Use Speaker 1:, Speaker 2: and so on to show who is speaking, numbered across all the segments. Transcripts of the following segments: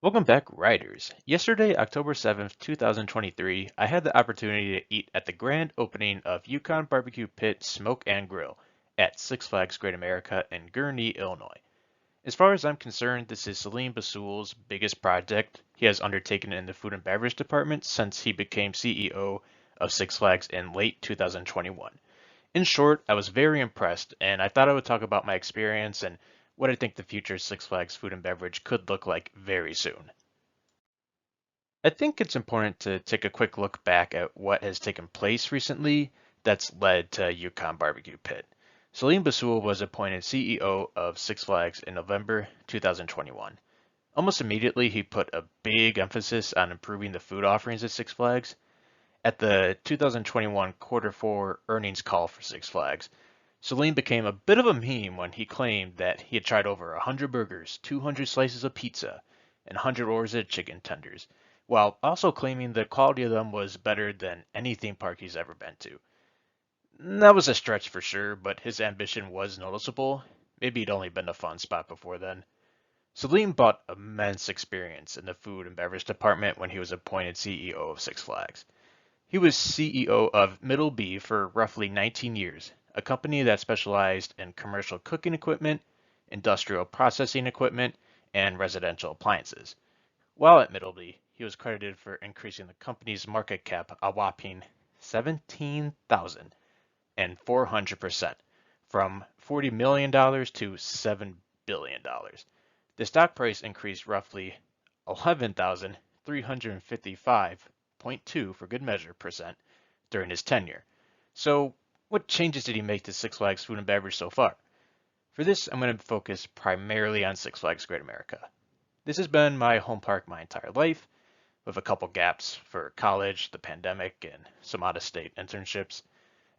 Speaker 1: Welcome back, riders. Yesterday, October 7th, 2023, I had the opportunity to eat at the grand opening of Yukon Barbecue Pit Smoke and Grill at Six Flags Great America in Gurnee, Illinois. As far as I'm concerned, this is Selim Bassoul's biggest project he has undertaken in the Food and Beverage Department since he became CEO of Six Flags in late 2021. In short, I was very impressed, and I thought I would talk about my experience and what I think the future Six Flags food and beverage could look like very soon. I think it's important to take a quick look back at what has taken place recently that's led to Yukon Barbecue Pit. Selim Bassoul was appointed CEO of Six Flags in November 2021. Almost immediately, he put a big emphasis on improving the food offerings at Six Flags. At the 2021 quarter four earnings call for Six Flags, Selim became a bit of a meme when he claimed that he had tried over 100 burgers, 200 slices of pizza, and 100 orders of chicken tenders, while also claiming the quality of them was better than any theme park he's ever been to. That was a stretch for sure, but his ambition was noticeable. Maybe he'd only been a fun spot before then. Selim brought immense experience in the food and beverage department when he was appointed CEO of Six Flags. He was CEO of Middle B for roughly 19 years, a company that specialized in commercial cooking equipment, industrial processing equipment, and residential appliances. While at Middle B, he was credited for increasing the company's market cap a whopping 17,400% from $40 million to $7 billion. The stock price increased roughly 11,355.2 for good measure percent during his tenure. So, what changes did he make to Six Flags Food and Beverage so far? For this, I'm going to focus primarily on Six Flags Great America. This has been my home park my entire life, with a couple gaps for college, the pandemic, and some out of state internships.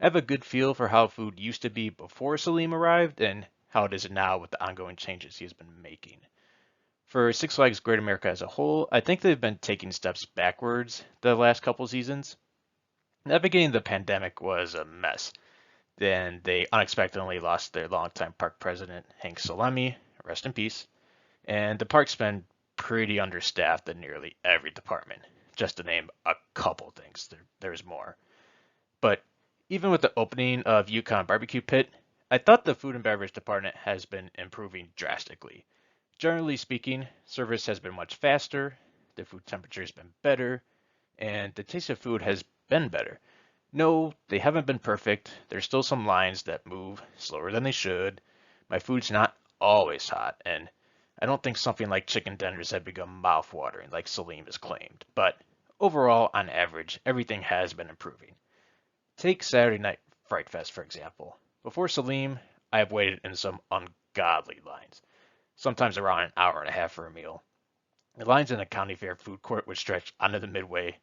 Speaker 1: I have a good feel for how food used to be before Selim arrived and how it is now with the ongoing changes he has been making. For Six Flags Great America as a whole, I think they've been taking steps backwards the last couple seasons. Navigating the pandemic was a mess. Then they unexpectedly lost their longtime park president, Hank Salemi, rest in peace, and the park's been pretty understaffed in nearly every department, just to name a couple things. There's more. But even with the opening of Yukon Barbecue Pit, I thought the food and beverage department has been improving drastically. Generally speaking, service has been much faster, the food temperature has been better, and the taste of food has been better. No, they haven't been perfect. There's still some lines that move slower than they should. My food's not always hot, and I don't think something like chicken tenders have become mouth-watering like Selim has claimed. But overall, on average, everything has been improving. Take Saturday Night Fright Fest, for example. Before Selim, I have waited in some ungodly lines, sometimes around an hour and a half for a meal. The lines in the county fair food court would stretch onto the midway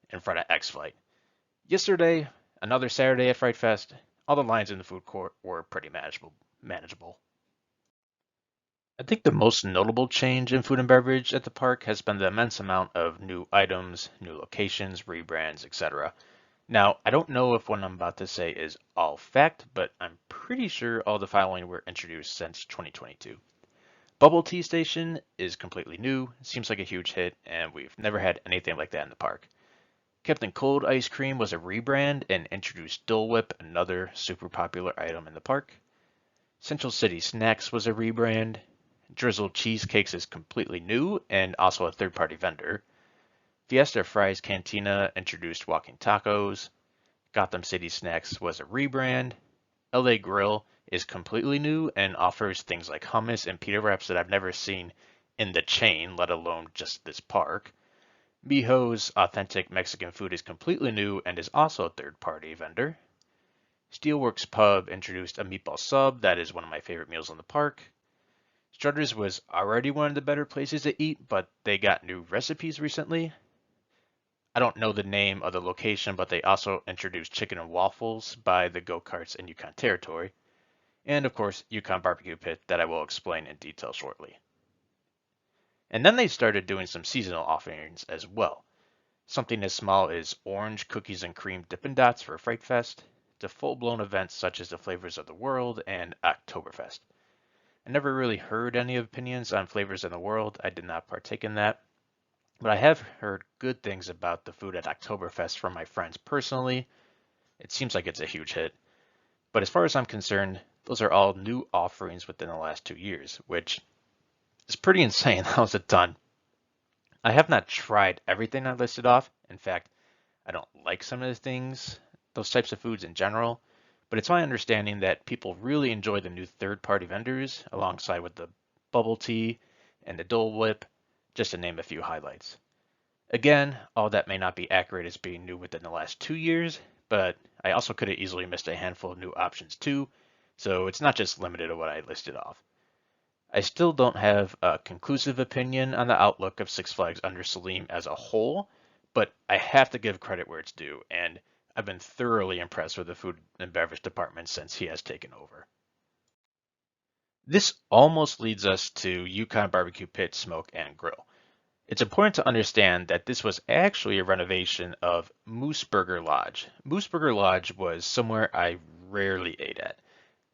Speaker 1: in front of X Flight. Yesterday, another Saturday at Fright Fest, all the lines in the food court were pretty manageable. I think the most notable change in food and beverage at the park has been the immense amount of new items, new locations, rebrands, etc. Now, I don't know if what I'm about to say is all fact, but I'm pretty sure all the following were introduced since 2022. Bubble Tea Station is completely new, seems like a huge hit, and we've never had anything like that in the park. Captain Cold Ice Cream was a rebrand and introduced Dole Whip, another super popular item in the park. Central City Snacks was a rebrand. Drizzled Cheesecakes is completely new and also a third-party vendor. Fiesta Fries Cantina introduced walking tacos. Gotham City Snacks was a rebrand. LA Grill is completely new and offers things like hummus and pita wraps that I've never seen in the chain, let alone just this park. Mijo's authentic Mexican food is completely new and is also a third-party vendor. Steelworks Pub introduced a meatball sub that is one of my favorite meals in the park. Strutters was already one of the better places to eat, but they got new recipes recently. I don't know the name of the location, but they also introduced chicken and waffles by the go-karts in Yukon territory. And of course, Yukon Barbecue Pit that I will explain in detail shortly. And then they started doing some seasonal offerings as well. Something as small as orange cookies and cream Dippin' Dots for Fright Fest, to full-blown events such as the Flavors of the World and Oktoberfest. I never really heard any opinions on Flavors in the World. I did not partake in that. But I have heard good things about the food at Oktoberfest from my friends personally. It seems like it's a huge hit. But as far as I'm concerned, those are all new offerings within the last 2 years, which is pretty insane. How's it done? I have not tried everything I listed off. In fact, I don't like some of the things, those types of foods in general, but it's my understanding that people really enjoy the new third-party vendors alongside with the bubble tea and the Dole Whip, just to name a few highlights. Again, all that may not be accurate as being new within the last 2 years, but I also could have easily missed a handful of new options too, so it's not just limited to what I listed off. I still don't have a conclusive opinion on the outlook of Six Flags under Selim as a whole, but I have to give credit where it's due, and I've been thoroughly impressed with the food and beverage department since he has taken over. This almost leads us to Yukon Barbecue Pit Smoke and Grill. It's important to understand that this was actually a renovation of Mooseburger Lodge. Mooseburger Lodge was somewhere I rarely ate at.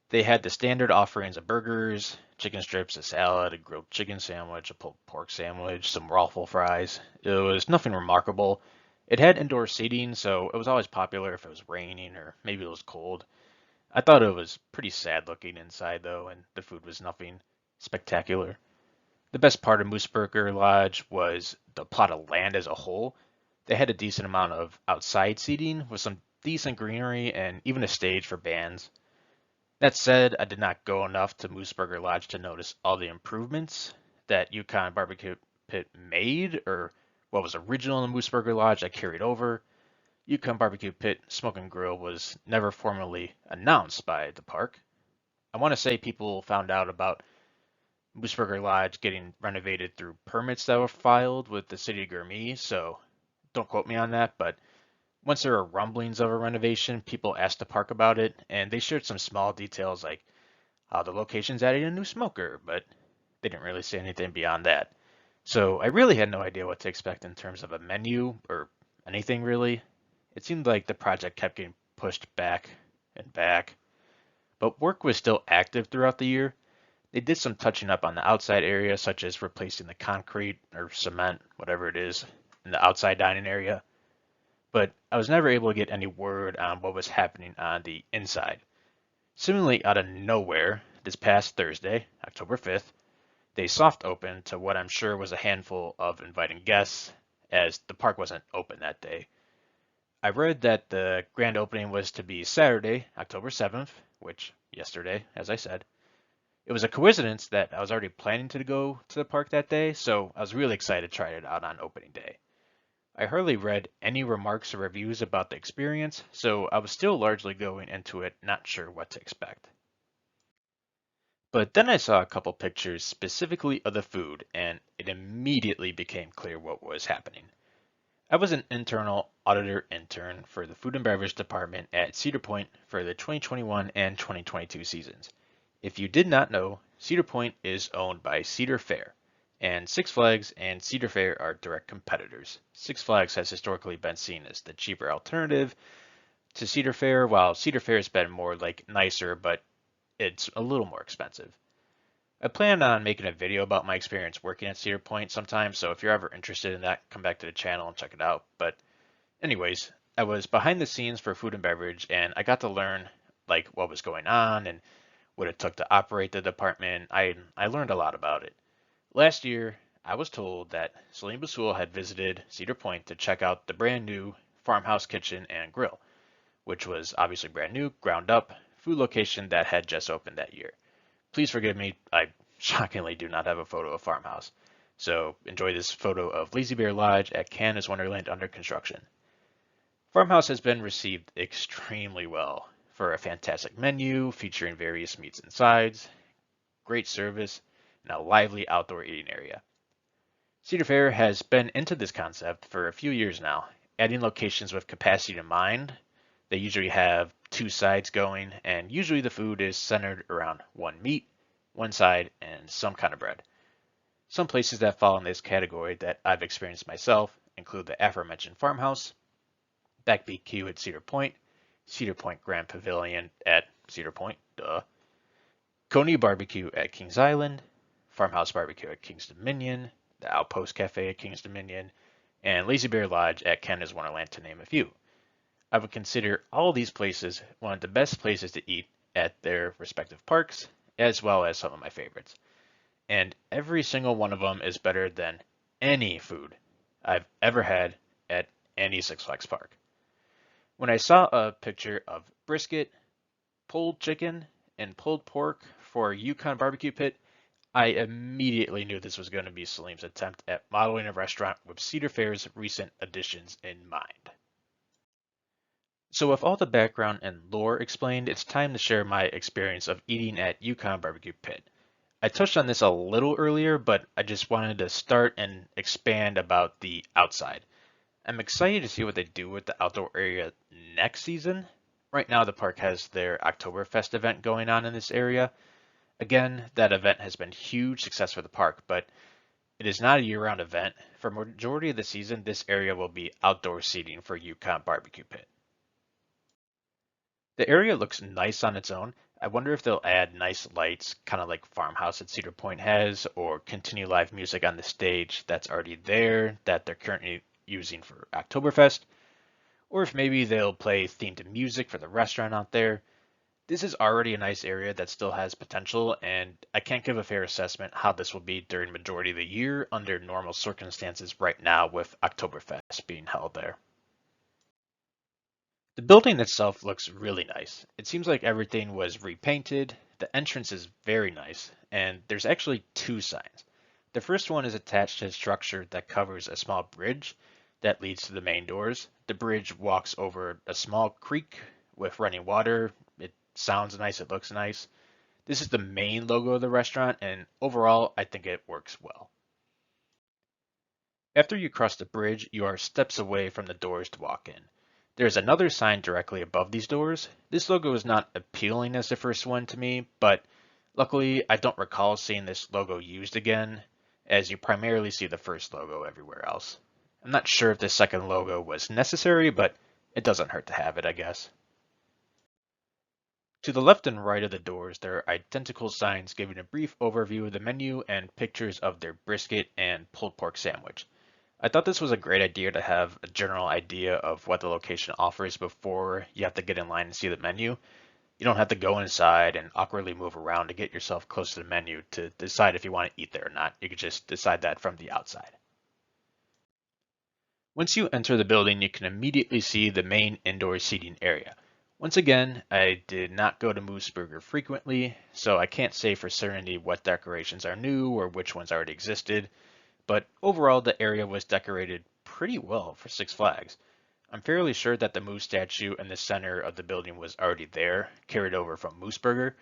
Speaker 1: They had the standard offerings of burgers, chicken strips, a salad, a grilled chicken sandwich, a pulled pork sandwich, some waffle fries. It was nothing remarkable. It had indoor seating, so it was always popular if it was raining or maybe it was cold. I thought it was pretty sad looking inside though, and the food was nothing spectacular. The best part of Mooseburger Lodge was the plot of land as a whole. They had a decent amount of outside seating with some decent greenery and even a stage for bands. That said, I did not go enough to Mooseburger Lodge to notice all the improvements that Yukon Barbecue Pit made, or what was original in the Mooseburger Lodge that carried over. Yukon Barbecue Pit Smoke and Grill was never formally announced by the park. I want to say people found out about Mooseburger Lodge getting renovated through permits that were filed with the city of Gurnee, so don't quote me on that, but once there were rumblings of a renovation, people asked the park about it, and they shared some small details like how the location's adding a new smoker, but they didn't really say anything beyond that. So I really had no idea what to expect in terms of a menu or anything really. It seemed like the project kept getting pushed back and back, but work was still active throughout the year. They did some touching up on the outside area, such as replacing the concrete or cement, whatever it is, in the outside dining area, but I was never able to get any word on what was happening on the inside. Similarly, out of nowhere, this past Thursday, October 5th, they soft opened to what I'm sure was a handful of inviting guests, as the park wasn't open that day. I read that the grand opening was to be Saturday, October 7th, which yesterday, as I said. It was a coincidence that I was already planning to go to the park that day, so I was really excited to try it out on opening day. I hardly read any remarks or reviews about the experience, so I was still largely going into it not sure what to expect. But then I saw a couple pictures specifically of the food, and it immediately became clear what was happening. I was an internal auditor intern for the Food and Beverage Department at Cedar Point for the 2021 and 2022 seasons. If you did not know, Cedar Point is owned by Cedar Fair, and Six Flags and Cedar Fair are direct competitors. Six Flags has historically been seen as the cheaper alternative to Cedar Fair, while Cedar Fair has been more like nicer, but it's a little more expensive. I plan on making a video about my experience working at Cedar Point sometime, so if you're ever interested in that, come back to the channel and check it out. But anyways, I was behind the scenes for food and beverage, and I got to learn like what was going on and what it took to operate the department. I learned a lot about it. Last year, I was told that Selim Bassoul had visited Cedar Point to check out the brand new farmhouse kitchen and grill, which was obviously brand new, ground up, food location that had just opened that year. Please forgive me, I shockingly do not have a photo of farmhouse. So enjoy this photo of Lazy Bear Lodge at Canada's Wonderland under construction. Farmhouse has been received extremely well for a fantastic menu featuring various meats and sides, great service, and a lively outdoor eating area. Cedar Fair has been into this concept for a few years now, adding locations with capacity in mind. They usually have two sides going, and usually the food is centered around one meat, one side, and some kind of bread. Some places that fall in this category that I've experienced myself include the aforementioned farmhouse, Back BQ at Cedar Point Grand Pavilion at Cedar Point, Gurnee Barbecue at Kings Island, Farmhouse Barbecue at Kings Dominion, the Outpost Cafe at King's Dominion, and Lazy Bear Lodge at Canada's Wonderland, to name a few. I would consider all these places one of the best places to eat at their respective parks, as well as some of my favorites. And every single one of them is better than any food I've ever had at any Six Flags park. When I saw a picture of brisket, pulled chicken, and pulled pork for Yukon Barbecue Pit, I immediately knew this was going to be Selim's attempt at modeling a restaurant with Cedar Fair's recent additions in mind. So with all the background and lore explained, it's time to share my experience of eating at Yukon Barbecue Pit. I touched on this a little earlier, but I just wanted to start and expand about the outside. I'm excited to see what they do with the outdoor area next season. Right now, the park has their Oktoberfest event going on in this area. Again, that event has been huge success for the park, but it is not a year-round event. For a majority of the season, this area will be outdoor seating for Yukon Barbecue Pit. The area looks nice on its own. I wonder if they'll add nice lights, kind of like Farmhouse at Cedar Point has, or continue live music on the stage that's already there that they're currently using for Oktoberfest, or if maybe they'll play themed music for the restaurant out there. This is already a nice area that still has potential, and I can't give a fair assessment how this will be during majority of the year under normal circumstances right now with Oktoberfest being held there. The building itself looks really nice. It seems like everything was repainted. The entrance is very nice, and there's actually two signs. The first one is attached to a structure that covers a small bridge that leads to the main doors. The bridge walks over a small creek with running water. It sounds nice, it looks nice. This is the main logo of the restaurant, and overall, I think it works well. After you cross the bridge, you are steps away from the doors to walk in. There's another sign directly above these doors. This logo is not appealing as the first one to me, but luckily I don't recall seeing this logo used again, as you primarily see the first logo everywhere else. I'm not sure if this second logo was necessary, but it doesn't hurt to have it, I guess. To the left and right of the doors, there are identical signs giving a brief overview of the menu and pictures of their brisket and pulled pork sandwich. I thought this was a great idea to have a general idea of what the location offers before you have to get in line and see the menu. You don't have to go inside and awkwardly move around to get yourself close to the menu to decide if you want to eat there or not. You can just decide that from the outside. Once you enter the building, you can immediately see the main indoor seating area. Once again, I did not go to Mooseburger frequently, so I can't say for certainty what decorations are new or which ones already existed. But overall, the area was decorated pretty well for Six Flags. I'm fairly sure that the moose statue in the center of the building was already there, carried over from Mooseburger.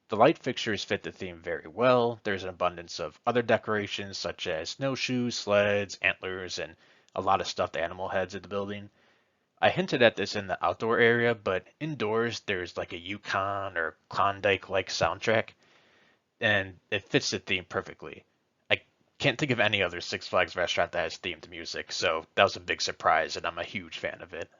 Speaker 1: The light fixtures fit the theme very well. There's an abundance of other decorations such as snowshoes, sleds, antlers, and a lot of stuffed animal heads at the building. I hinted at this in the outdoor area, but indoors there's like a Yukon or Klondike-like soundtrack, and it fits the theme perfectly. Can't think of any other Six Flags restaurant that has themed music, so that was a big surprise, and I'm a huge fan of it.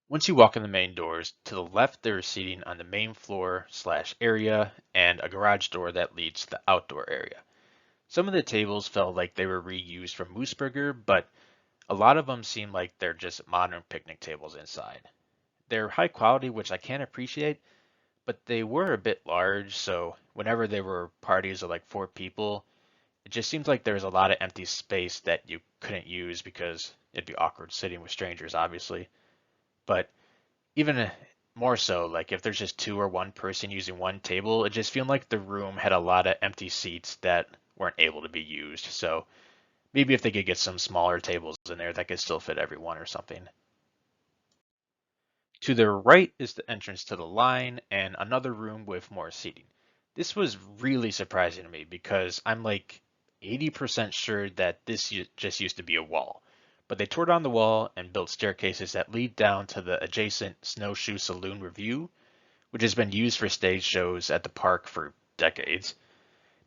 Speaker 1: Once you walk in the main doors, to the left there is seating on the main floor/area and a garage door that leads to the outdoor area. Some of the tables felt like they were reused from Mooseburger, but a lot of them seem like they're just modern picnic tables inside. They're high quality, which I can appreciate, but they were a bit large, so whenever there were parties of like 4 people, it just seems like there's a lot of empty space that you couldn't use because it'd be awkward sitting with strangers, obviously. But even more so, like if there's just two or one person using one table, it just feels like the room had a lot of empty seats that weren't able to be used. So maybe if they could get some smaller tables in there that could still fit everyone or something. To the right is the entrance to the line and another room with more seating. This was really surprising to me because I'm like 80% sure that this just used to be a wall. But they tore down the wall and built staircases that lead down to the adjacent Snowshoe Saloon Review, which has been used for stage shows at the park for decades.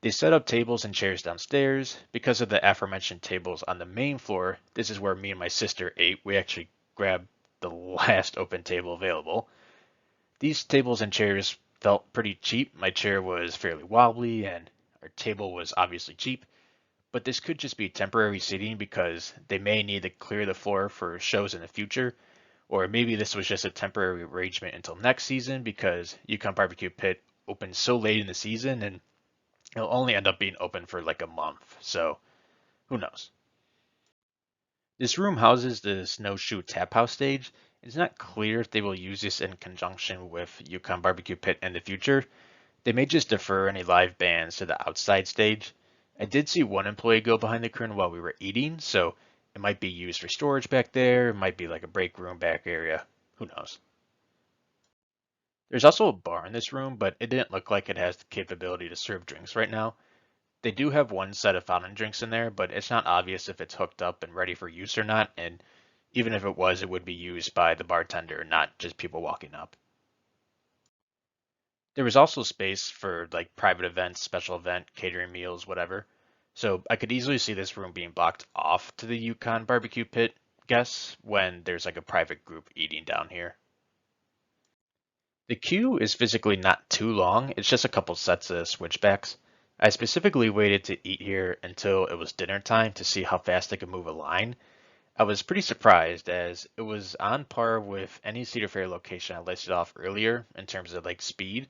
Speaker 1: They set up tables and chairs downstairs. Because of the aforementioned tables on the main floor, this is where me and my sister ate. We actually grabbed the last open table available. These tables and chairs felt pretty cheap. My chair was fairly wobbly, and Our table was obviously cheap, but this could just be temporary seating because they may need to clear the floor for shows in the future, or maybe this was just a temporary arrangement until next season because Yukon Barbecue Pit opens so late in the season and it'll only end up being open for like a month. So who knows? This room houses the snowshoe tap house stage. It's not clear if they will use this in conjunction with Yukon Barbecue Pit in the future. They may just defer any live bands to the outside stage. I did see one employee go behind the curtain while we were eating, so it might be used for storage back there. It might be like a break room back area. Who knows? There's also a bar in this room, but it didn't look like it has the capability to serve drinks right now. They do have one set of fountain drinks in there, but it's not obvious if it's hooked up and ready for use or not, and even if it was, it would be used by the bartender, not just people walking up. There was also space for like private events, special event, catering meals, whatever. So I could easily see this room being blocked off to the Yukon Barbecue Pit guests when there's like a private group eating down here. The queue is physically not too long, it's just a couple sets of switchbacks. I specifically waited to eat here until it was dinner time to see how fast I could move a line. I was pretty surprised as it was on par with any Cedar Fair location I listed off earlier in terms of like speed.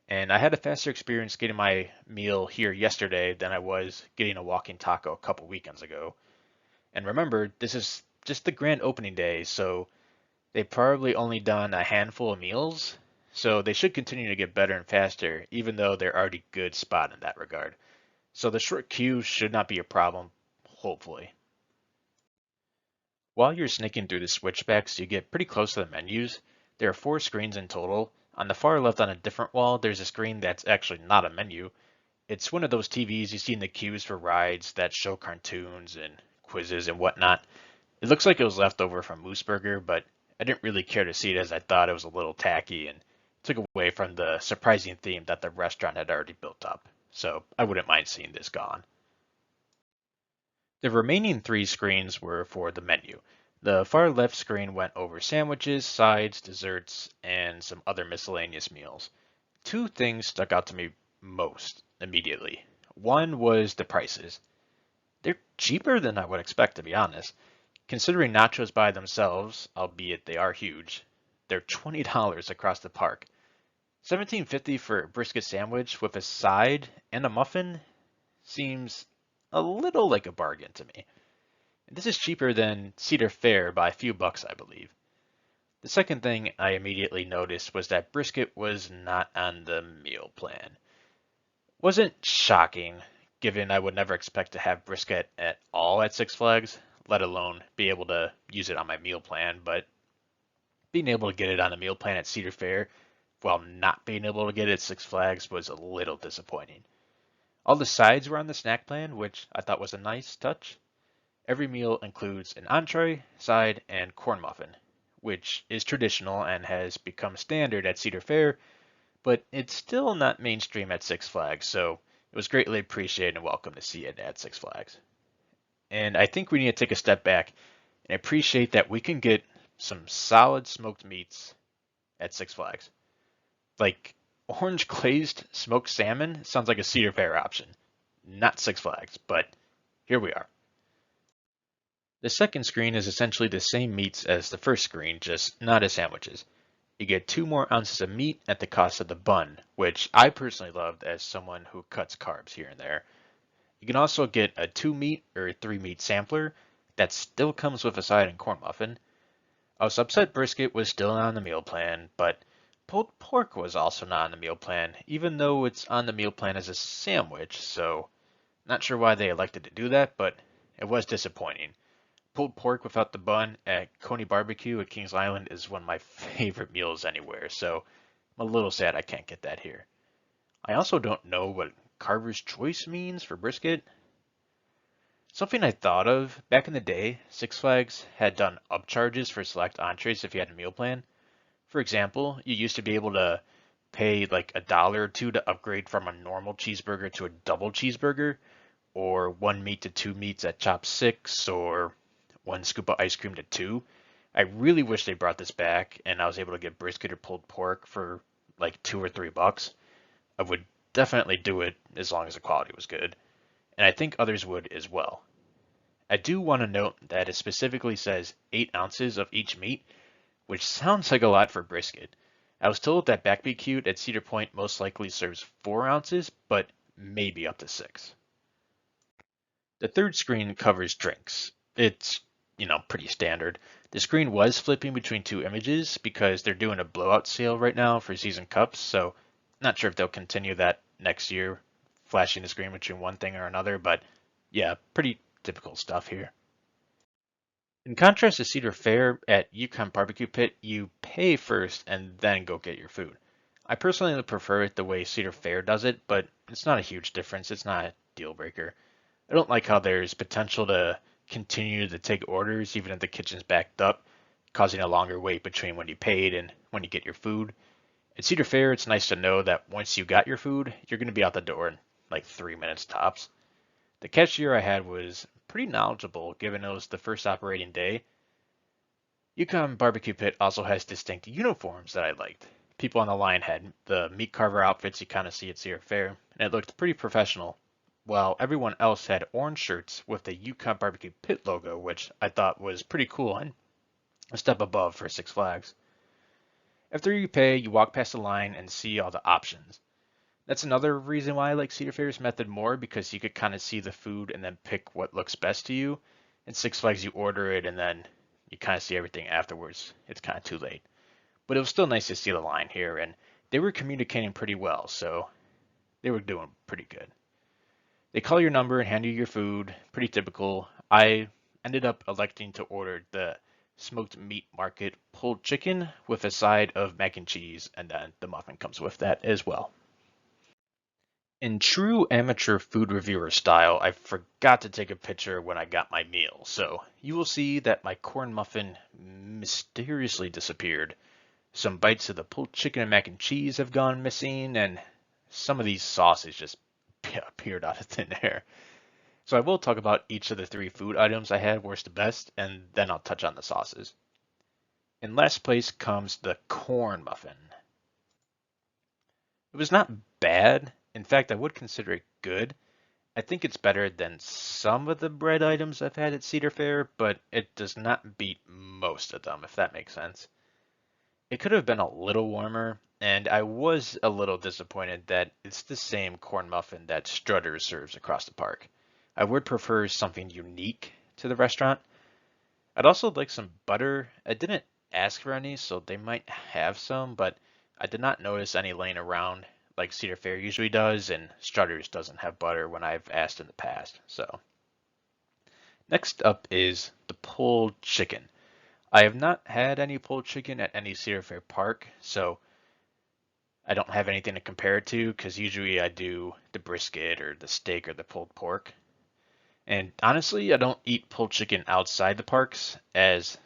Speaker 1: And I had a faster experience getting my meal here yesterday than I was getting a walking taco a couple weekends ago. And remember, this is just the grand opening day, so they've probably only done a handful of meals. So they should continue to get better and faster, even though they're already good spot in that regard. So the short queue should not be a problem, hopefully. While you're sneaking through the switchbacks, you get pretty close to the menus. There are 4 screens in total. On the far left on a different wall, there's a screen that's actually not a menu. It's one of those TVs you see in the queues for rides that show cartoons and quizzes and whatnot. It looks like it was left over from Mooseburger, but I didn't really care to see it as I thought it was a little tacky and took away from the surprising theme that the restaurant had already built up. So I wouldn't mind seeing this gone. The remaining 3 screens were for the menu. The far left screen went over sandwiches, sides, desserts, and some other miscellaneous meals. 2 things stuck out to me most immediately. One was the prices. They're cheaper than I would expect, to be honest. Considering nachos by themselves, albeit they are huge, they're $20 across the park. $17.50 for a brisket sandwich with a side and a muffin seems a little like a bargain to me. This is cheaper than Cedar Fair by a few bucks, I believe. The second thing I immediately noticed was that brisket was not on the meal plan. Wasn't shocking, given I would never expect to have brisket at all at Six Flags, let alone be able to use it on my meal plan, but being able to get it on the meal plan at Cedar Fair while not being able to get it at Six Flags was a little disappointing. All the sides were on the snack plan, which I thought was a nice touch. Every meal includes an entree, side, and corn muffin, which is traditional and has become standard at Cedar Fair, but it's still not mainstream at Six Flags, so it was greatly appreciated and welcome to see it at Six Flags. And I think we need to take a step back and appreciate that we can get some solid smoked meats at Six Flags. Like orange glazed smoked salmon sounds like a Cedar Fair option, not Six Flags, but here we are. The second screen is essentially the same meats as the first screen, just not as sandwiches. You get 2 more ounces of meat at the cost of the bun, which I personally loved as someone who cuts carbs here and there. You can also get a 2 meat or 3 meat sampler that still comes with a side and corn muffin. I was upset brisket was still not on the meal plan, but pulled pork was also not on the meal plan, even though it's on the meal plan as a sandwich, so not sure why they elected to do that, but it was disappointing. Pulled pork without the bun at Coney Barbecue at Kings Island is one of my favorite meals anywhere, so I'm a little sad I can't get that here. I also don't know what Carver's Choice means for brisket. Something I thought of back in the day, Six Flags had done upcharges for select entrees if you had a meal plan. For example, you used to be able to pay like $1 or $2 to upgrade from a normal cheeseburger to a double cheeseburger, or 1 meat to 2 meats at Chop Six, or 1 scoop of ice cream to 2. I really wish they brought this back and I was able to get brisket or pulled pork for like $2 or $3. I would definitely do it as long as the quality was good, and I think others would as well. I do want to note that it specifically says 8 ounces of each meat, which sounds like a lot for brisket. I was told that BBQ at Cedar Point most likely serves 4 ounces, but maybe up to 6. The third screen covers drinks. It's, pretty standard. The screen was flipping between two images because they're doing a blowout sale right now for season cups, so not sure if they'll continue that next year, flashing the screen between one thing or another, but yeah, pretty typical stuff here. In contrast to Cedar Fair, at Yukon Barbecue Pit, you pay first and then go get your food. I personally prefer it the way Cedar Fair does it, but it's not a huge difference. It's not a deal breaker. I don't like how there's potential to continue to take orders even if the kitchen's backed up, causing a longer wait between when you paid and when you get your food. At Cedar Fair, it's nice to know that once you got your food, you're going to be out the door in like 3 minutes tops. The cashier I had was pretty knowledgeable given it was the first operating day. Yukon Barbecue Pit also has distinct uniforms that I liked. People on the line had the meat carver outfits you kind of see at Cedar Fair, and it looked pretty professional, while everyone else had orange shirts with the Yukon Barbecue Pit logo, which I thought was pretty cool and a step above for Six Flags. After you pay, you walk past the line and see all the options. That's another reason why I like Cedar Fair's method more, because you could kind of see the food and then pick what looks best to you. In Six Flags, you order it and then you kind of see everything afterwards. It's kind of too late. But it was still nice to see the line here, and they were communicating pretty well, so they were doing pretty good. They call your number and hand you your food, pretty typical. I ended up electing to order the smoked meat market pulled chicken with a side of mac and cheese, and then the muffin comes with that as well. In true amateur food reviewer style, I forgot to take a picture when I got my meal, so you will see that my corn muffin mysteriously disappeared. Some bites of the pulled chicken and mac and cheese have gone missing, and some of these sauces just appeared out of thin air. So I will talk about each of the 3 food items I had worst to best, and then I'll touch on the sauces. In last place comes the corn muffin. It was not bad. In fact, I would consider it good. I think it's better than some of the bread items I've had at Cedar Fair, but it does not beat most of them, if that makes sense. It could have been a little warmer, and I was a little disappointed that it's the same corn muffin that Strutter serves across the park. I would prefer something unique to the restaurant. I'd also like some butter. I didn't ask for any, so they might have some, but I did not notice any laying around like Cedar Fair usually does, and Strutter's doesn't have butter when I've asked in the past. So next up is the pulled chicken. I have not had any pulled chicken at any Cedar Fair park, so I don't have anything to compare it to because usually I do the brisket or the steak or the pulled pork. And honestly, I don't eat pulled chicken outside the parks, as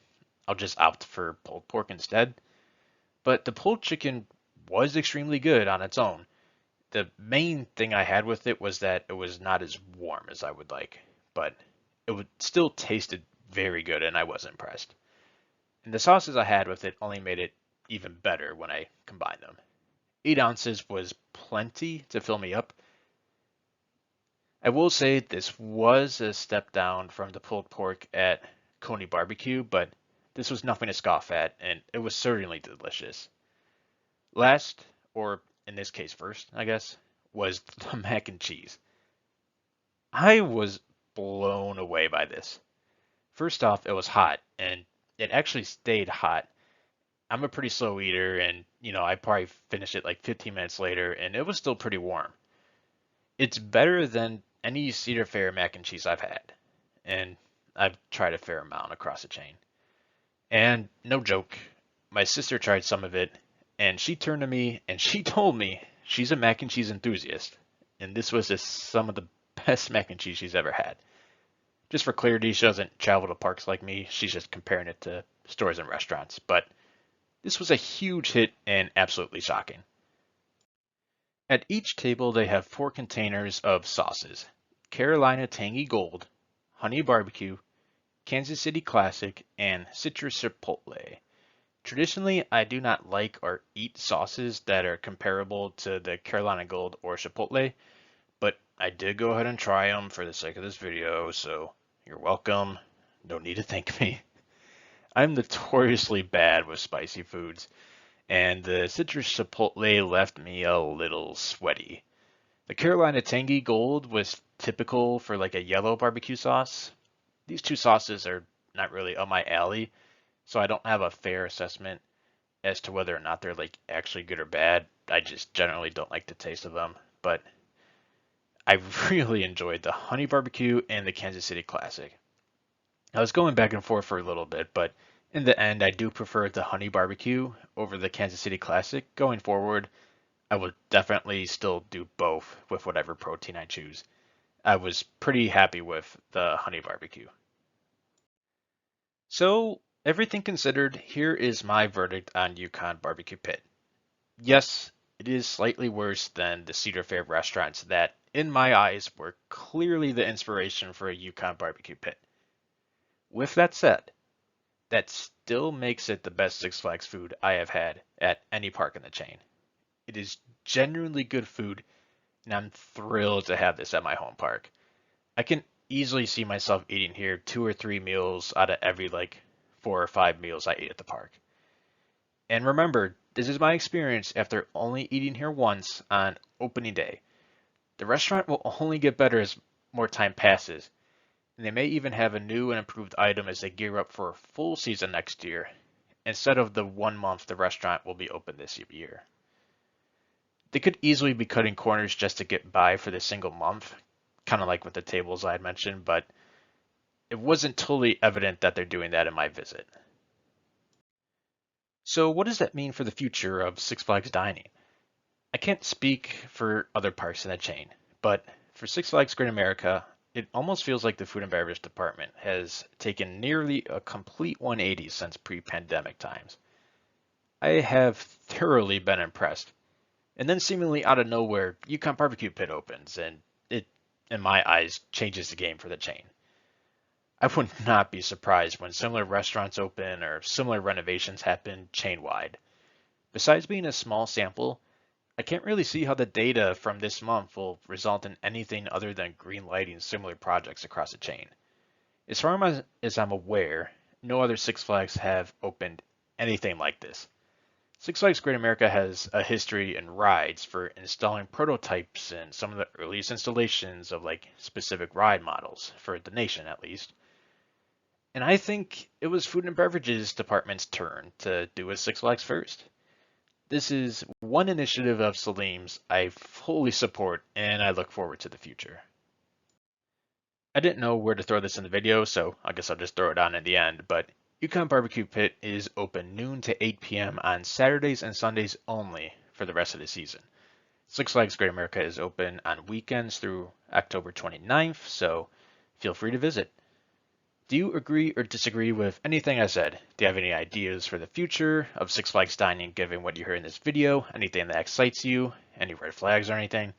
Speaker 1: I'll just opt for pulled pork instead. But the pulled chicken was extremely good on its own. The main thing I had with it was that it was not as warm as I would like, but it would still tasted very good and I was impressed. And the sauces I had with it only made it even better when I combined them. 8 ounces was plenty to fill me up. I will say this was a step down from the pulled pork at Coney Barbecue, but this was nothing to scoff at, and it was certainly delicious. Last, or in this case first, I guess, was the mac and cheese. I was blown away by this. First off, it was hot, and it actually stayed hot. I'm a pretty slow eater, and I probably finished it like 15 minutes later, and it was still pretty warm. It's better than any Cedar Fair mac and cheese I've had, and I've tried a fair amount across the chain. And no joke, my sister tried some of it, and she turned to me and she told me she's a mac and cheese enthusiast, and this was just some of the best mac and cheese she's ever had. Just for clarity, she doesn't travel to parks like me. She's just comparing it to stores and restaurants. But this was a huge hit and absolutely shocking. At each table, they have 4 containers of sauces: Carolina Tangy Gold, Honey Barbecue, Kansas City Classic, and Citrus Chipotle. Traditionally, I do not like or eat sauces that are comparable to the Carolina Gold or Chipotle, but I did go ahead and try them for the sake of this video, so you're welcome. No need to thank me. I'm notoriously bad with spicy foods, and the citrus chipotle left me a little sweaty. The Carolina Tangy Gold was typical for like a yellow barbecue sauce. These two sauces are not really up my alley, so I don't have a fair assessment as to whether or not they're like actually good or bad. I just generally don't like the taste of them, but I really enjoyed the honey barbecue and the Kansas City Classic. I was going back and forth for a little bit, but in the end, I do prefer the honey barbecue over the Kansas City Classic. Going forward, I will definitely still do both with whatever protein I choose. I was pretty happy with the honey barbecue. So, everything considered, here is my verdict on Yukon Barbecue Pit. Yes, it is slightly worse than the Cedar Fair restaurants that, in my eyes, were clearly the inspiration for a Yukon Barbecue Pit. With that said, that still makes it the best Six Flags food I have had at any park in the chain. It is genuinely good food, and I'm thrilled to have this at my home park. I can easily see myself eating here 2 or 3 meals out of every like 4 or 5 meals I eat at the park. And remember, this is my experience after only eating here once on opening day. The restaurant will only get better as more time passes, and they may even have a new and improved item as they gear up for a full season next year, instead of the 1 month the restaurant will be open this year. They could easily be cutting corners just to get by for the single month, kind of like with the tables I had mentioned, but it wasn't totally evident that they're doing that in my visit. So what does that mean for the future of Six Flags dining? I can't speak for other parks in the chain, but for Six Flags Great America, it almost feels like the Food and Beverage Department has taken nearly a complete 180 since pre-pandemic times. I have thoroughly been impressed. And then seemingly out of nowhere, Yukon Barbecue Pit opens, and it, in my eyes, changes the game for the chain. I would not be surprised when similar restaurants open or similar renovations happen chain-wide. Besides being a small sample, I can't really see how the data from this month will result in anything other than green lighting similar projects across the chain. As far as I'm aware, no other Six Flags have opened anything like this. Six Flags Great America has a history in rides for installing prototypes and some of the earliest installations of like specific ride models, for the nation at least. And I think it was Food and Beverages Department's turn to do a Six Flags first. This is one initiative of Selim's I fully support and I look forward to the future. I didn't know where to throw this in the video, so I guess I'll just throw it on at the end, but Yukon Barbecue Pit is open noon to 8 p.m. on Saturdays and Sundays only for the rest of the season. Six Flags Great America is open on weekends through October 29th, so feel free to visit. Do you agree or disagree with anything I said? Do you have any ideas for the future of Six Flags dining given what you heard in this video? Anything that excites you? Any red flags or anything?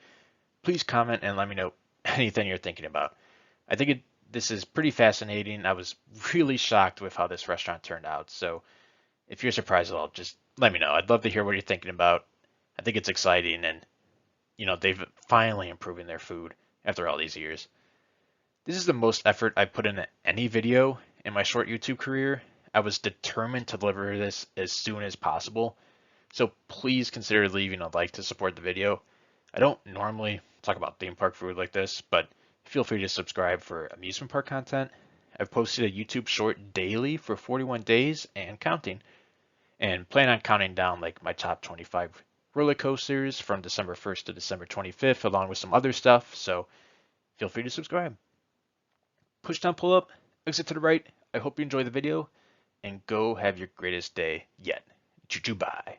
Speaker 1: Please comment and let me know anything you're thinking about. I think this is pretty fascinating. I was really shocked with how this restaurant turned out. So if you're surprised at all, just let me know. I'd love to hear what you're thinking about. I think it's exciting and, they've finally improving their food after all these years. This is the most effort I put in any video in my short YouTube career. I was determined to deliver this as soon as possible. So please consider leaving a like to support the video. I don't normally talk about theme park food like this, but feel free to subscribe for amusement park content. I've posted a YouTube short daily for 41 days and counting, and plan on counting down like my top 25 roller coasters from December 1st to December 25th, along with some other stuff, so feel free to subscribe. Push down, pull up, exit to the right. I hope you enjoy the video, and go have your greatest day yet. Choo-choo, bye.